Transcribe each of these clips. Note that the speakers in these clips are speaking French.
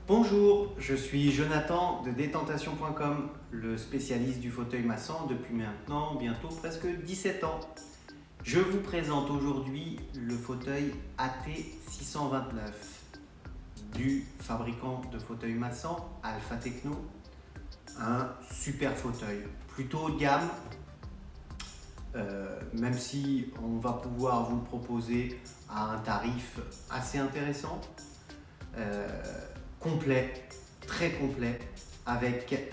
Bonjour, je suis Jonathan de Détentation.com, le spécialiste du fauteuil massant depuis maintenant bientôt presque 17 ans. Je vous présente aujourd'hui le fauteuil AT629 du fabricant de fauteuils massants Alpha Techno. Un super fauteuil, plutôt haut de gamme, même si on va pouvoir vous le proposer à un tarif assez intéressant. Complet, très complet, avec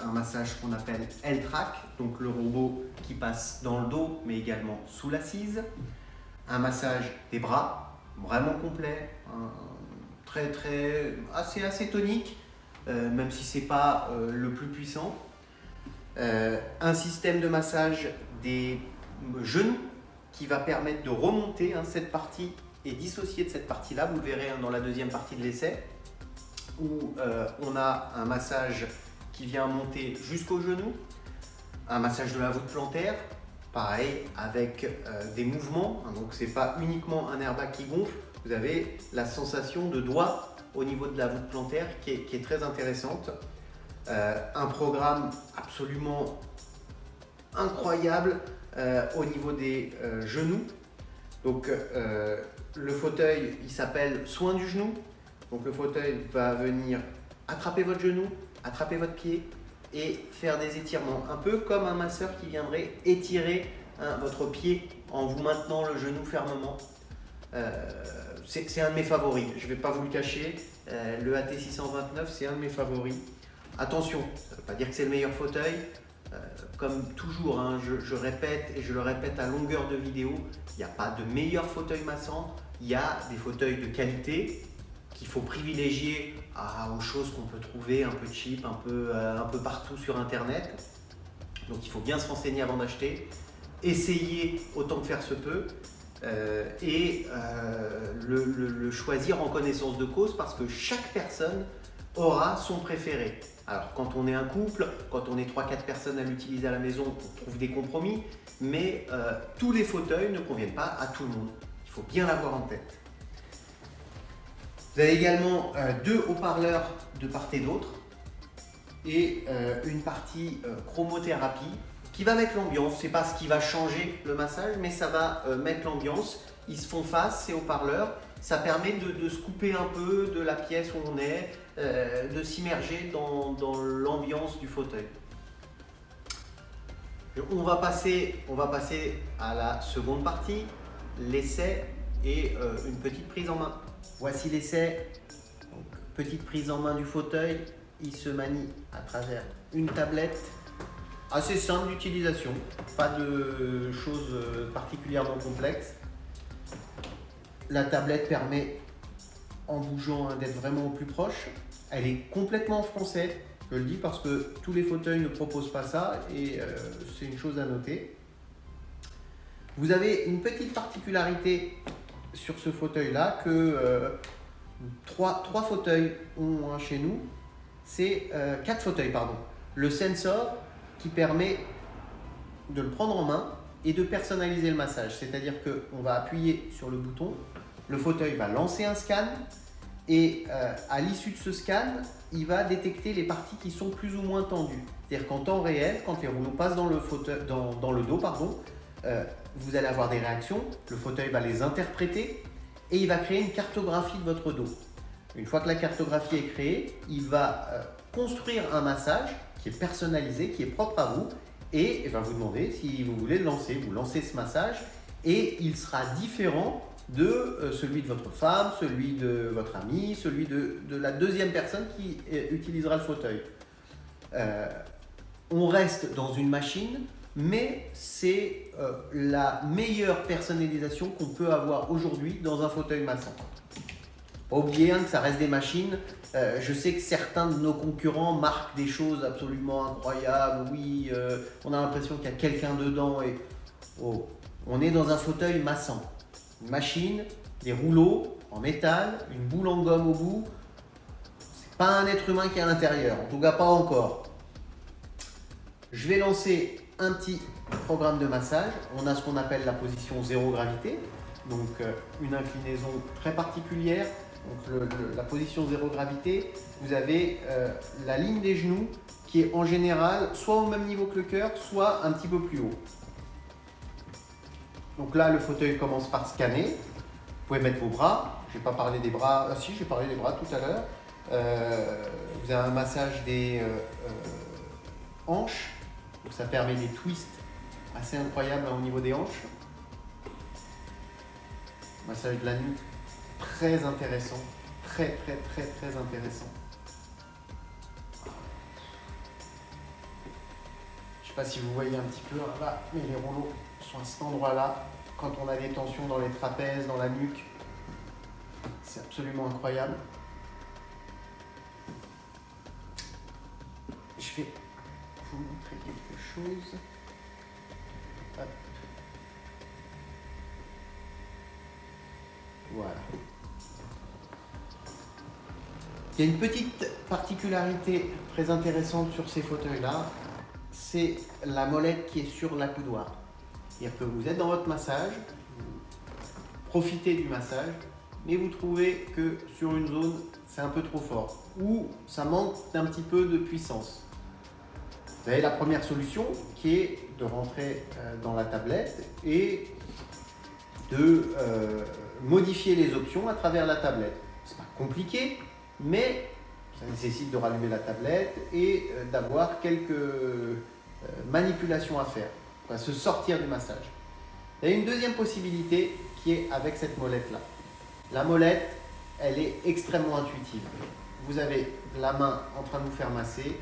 un massage qu'on appelle L-Track, donc le robot qui passe dans le dos mais également sous l'assise. Un massage des bras, vraiment complet, assez tonique, même si c'est pas le plus puissant. Un système de massage des genoux qui va permettre de remonter cette partie et dissocier de cette partie-là, vous le verrez dans la deuxième partie de l'essai, où on a un massage qui vient monter jusqu'au genou, un massage de la voûte plantaire, pareil avec des mouvements, donc c'est pas uniquement un airbag qui gonfle, vous avez la sensation de doigt au niveau de la voûte plantaire qui est très intéressante. Un programme absolument incroyable au niveau des genoux. Donc le fauteuil il s'appelle soin du genou. Donc le fauteuil va venir attraper votre genou, attraper votre pied et faire des étirements. Un peu comme un masseur qui viendrait étirer votre pied en vous maintenant le genou fermement. C'est un de mes favoris, je ne vais pas vous le cacher. Le AT629 c'est un de mes favoris. Attention, ça ne veut pas dire que c'est le meilleur fauteuil. Comme toujours, je répète et je le répète à longueur de vidéo, il n'y a pas de meilleur fauteuil massant, il y a des fauteuils de qualité qu'il faut privilégier aux choses qu'on peut trouver un peu cheap, un peu partout sur internet. Donc il faut bien se renseigner avant d'acheter, essayer autant que faire se peut et le choisir en connaissance de cause parce que chaque personne aura son préféré. Alors quand on est un couple, quand on est 3-4 personnes à l'utiliser à la maison, on trouve des compromis, mais tous les fauteuils ne conviennent pas à tout le monde. Il faut bien l'avoir en tête. Vous avez également deux haut-parleurs de part et d'autre et une partie chromothérapie qui va mettre l'ambiance. C'est pas ce qui va changer le massage, mais ça va mettre l'ambiance. Ils se font face, ces haut-parleurs. Ça permet de se couper un peu de la pièce où on est, de s'immerger dans l'ambiance du fauteuil. On va passer à la seconde partie, l'essai et une petite prise en main. Voici l'essai, petite prise en main du fauteuil, il se manie à travers une tablette, assez simple d'utilisation, pas de choses particulièrement complexes. La tablette permet, en bougeant, d'être vraiment au plus proche. Elle est complètement en français, je le dis parce que tous les fauteuils ne proposent pas ça et c'est une chose à noter. Vous avez une petite particularité sur ce fauteuil-là que trois fauteuils ont chez nous, c'est 4 fauteuils, pardon. Le sensor qui permet de le prendre en main et de personnaliser le massage, c'est-à-dire qu'on va appuyer sur le bouton, le fauteuil va lancer un scan et à l'issue de ce scan, il va détecter les parties qui sont plus ou moins tendues. C'est-à-dire qu'en temps réel, quand les rouleaux passent dans le dos, vous allez avoir des réactions, le fauteuil va les interpréter et il va créer une cartographie de votre dos. Une fois que la cartographie est créée, il va construire un massage qui est personnalisé, qui est propre à vous et il va vous demander si vous voulez le lancer. Vous lancez ce massage et il sera différent de celui de votre femme, celui de votre ami, celui de la deuxième personne qui utilisera le fauteuil. On reste dans une machine, mais c'est la meilleure personnalisation qu'on peut avoir aujourd'hui dans un fauteuil massant. Pas oublier que ça reste des machines. Je sais que certains de nos concurrents marquent des choses absolument incroyables. Oui, on a l'impression qu'il y a quelqu'un dedans. Et on est dans un fauteuil massant. Une machine, des rouleaux en métal, une boule en gomme au bout. C'est pas un être humain qui est à l'intérieur, en tout cas pas encore. Je vais lancer un petit programme de massage. On a ce qu'on appelle la position zéro gravité, donc une inclinaison très particulière. donc la position zéro gravité, vous avez la ligne des genoux qui est en général soit au même niveau que le cœur, soit un petit peu plus haut. Donc là, le fauteuil commence par scanner. Vous pouvez mettre vos bras. Je n'ai pas parlé des bras. Ah si, j'ai parlé des bras tout à l'heure. Vous avez un massage des hanches. Donc ça permet des twists assez incroyables au niveau des hanches. Massage de la nuque, très intéressant. Très intéressant. Je ne sais pas si vous voyez un petit peu là, mais les rouleaux sont à cet endroit-là. Quand on a des tensions dans les trapèzes, dans la nuque, c'est absolument incroyable. Je vais vous montrer quelque chose. Hop. Voilà. Il y a une petite particularité très intéressante sur ces fauteuils-là, c'est la molette qui est sur l'accoudoir. C'est-à-dire que vous êtes dans votre massage, vous profitez du massage, mais vous trouvez que sur une zone, c'est un peu trop fort, ou ça manque d'un petit peu de puissance. Vous avez la première solution qui est de rentrer dans la tablette et de modifier les options à travers la tablette. C'est pas compliqué, mais ça nécessite de rallumer la tablette et d'avoir quelques manipulations à faire. On va se sortir du massage. Il y a une deuxième possibilité qui est avec cette molette-là. La molette, elle est extrêmement intuitive. Vous avez la main en train de vous faire masser,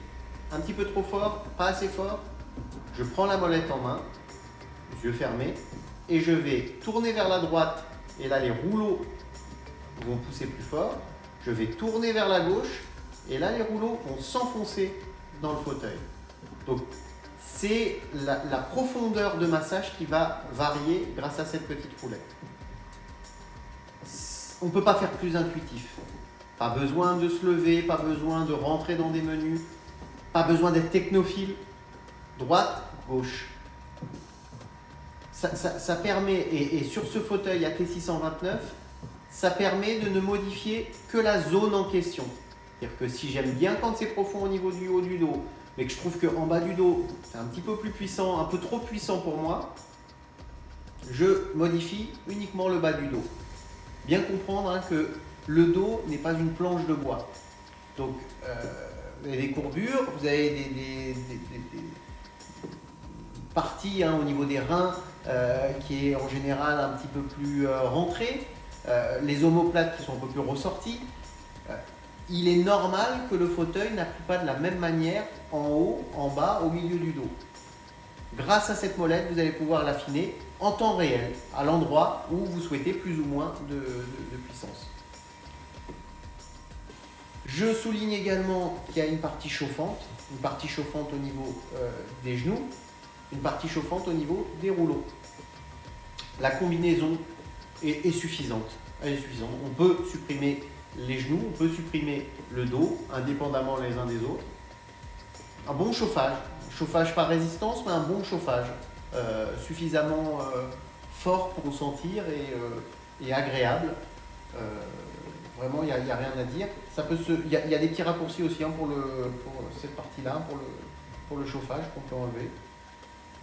un petit peu trop fort, pas assez fort. Je prends la molette en main, les yeux fermés, et je vais tourner vers la droite, et là les rouleaux vont pousser plus fort. Je vais tourner vers la gauche, et là les rouleaux vont s'enfoncer dans le fauteuil. Donc c'est la profondeur de massage qui va varier grâce à cette petite roulette. On ne peut pas faire plus intuitif. Pas besoin de se lever, pas besoin de rentrer dans des menus, pas besoin d'être technophile. Droite, gauche. Ça permet, et sur ce fauteuil AT629, ça permet de ne modifier que la zone en question. C'est-à-dire que si j'aime bien quand c'est profond au niveau du haut du dos, mais que je trouve qu'en bas du dos, c'est un petit peu plus puissant, un peu trop puissant pour moi, je modifie uniquement le bas du dos. Bien comprendre que le dos n'est pas une planche de bois. Donc, vous avez des courbures, vous avez des parties au niveau des reins qui est en général un petit peu plus rentrée, les omoplates qui sont un peu plus ressorties. Il est normal que le fauteuil n'appuie pas de la même manière en haut, en bas, au milieu du dos. Grâce à cette molette, vous allez pouvoir l'affiner en temps réel, à l'endroit où vous souhaitez plus ou moins de puissance. Je souligne également qu'il y a une partie chauffante au niveau des genoux, une partie chauffante au niveau des rouleaux. La combinaison est suffisante. Elle est suffisante. On peut supprimer les genoux, on peut supprimer le dos, indépendamment les uns des autres. Un bon chauffage par résistance, mais un bon chauffage, suffisamment fort pour sentir et agréable. Vraiment, il n'y a rien à dire. Il y a des petits raccourcis aussi pour cette partie-là, pour le chauffage qu'on peut enlever.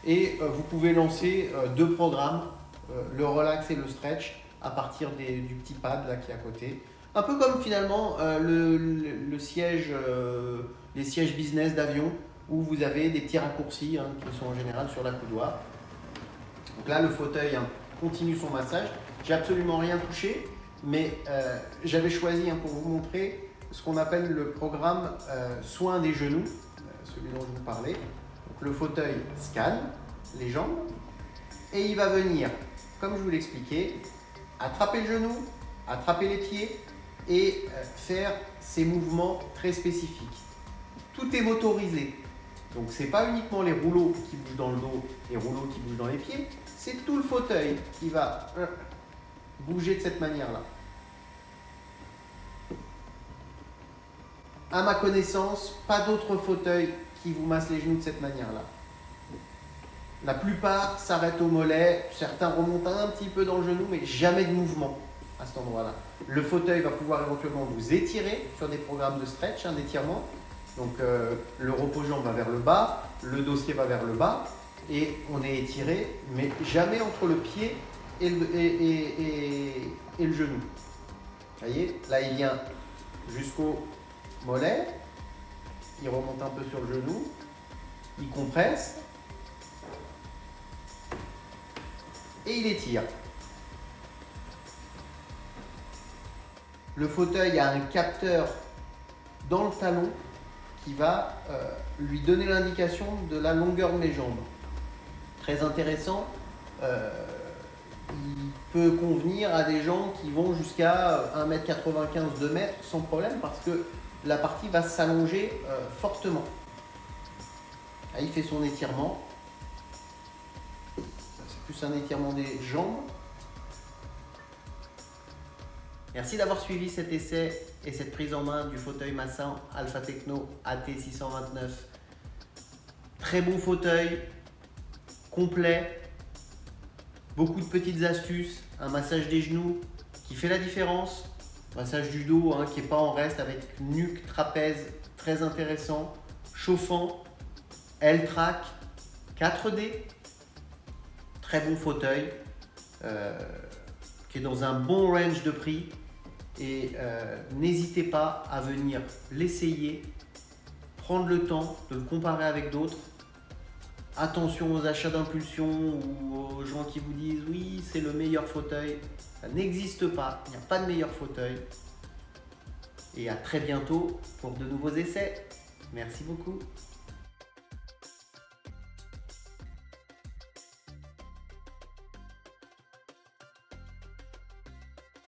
Et vous pouvez lancer deux programmes, le relax et le stretch, à partir du petit pad là, qui est à côté. Un peu comme finalement le siège, les sièges business d'avion, où vous avez des petits raccourcis qui sont en général sur l'accoudoir. Donc là, le fauteuil continue son massage. J'ai absolument rien touché, mais j'avais choisi pour vous montrer ce qu'on appelle le programme soin des genoux, celui dont je vous parlais. Donc le fauteuil scanne les jambes et il va venir, comme je vous l'expliquais, attraper le genou, attraper les pieds et faire ces mouvements très spécifiques. Tout est motorisé. Donc ce n'est pas uniquement les rouleaux qui bougent dans le dos et les rouleaux qui bougent dans les pieds, c'est tout le fauteuil qui va bouger de cette manière-là. À ma connaissance, pas d'autres fauteuils qui vous massent les genoux de cette manière-là. La plupart s'arrêtent au mollet, certains remontent un petit peu dans le genou, mais jamais de mouvement à cet endroit-là. Le fauteuil va pouvoir éventuellement vous étirer sur des programmes de stretch, d'étirement. Donc le repos-jambe va vers le bas, le dossier va vers le bas et on est étiré, mais jamais entre le pied et le genou. Vous voyez, là il vient jusqu'au mollet, il remonte un peu sur le genou, il compresse et il étire. Le fauteuil a un capteur dans le talon qui va lui donner l'indication de la longueur de mes jambes. Très intéressant, il peut convenir à des gens qui vont jusqu'à 1m95, 2 m sans problème parce que la partie va s'allonger fortement. Là, il fait son étirement. C'est plus un étirement des jambes. Merci d'avoir suivi cet essai et cette prise en main du fauteuil Massin Alpha Techno AT629. Très bon fauteuil, complet, beaucoup de petites astuces, un massage des genoux qui fait la différence, massage du dos qui n'est pas en reste avec nuque, trapèze, très intéressant, chauffant, L-Track, 4D, très bon fauteuil qui est dans un bon range de prix. Et n'hésitez pas à venir l'essayer, prendre le temps de le comparer avec d'autres. Attention aux achats d'impulsion ou aux gens qui vous disent oui c'est le meilleur fauteuil. Ça n'existe pas, il n'y a pas de meilleur fauteuil. Et à très bientôt pour de nouveaux essais. Merci beaucoup.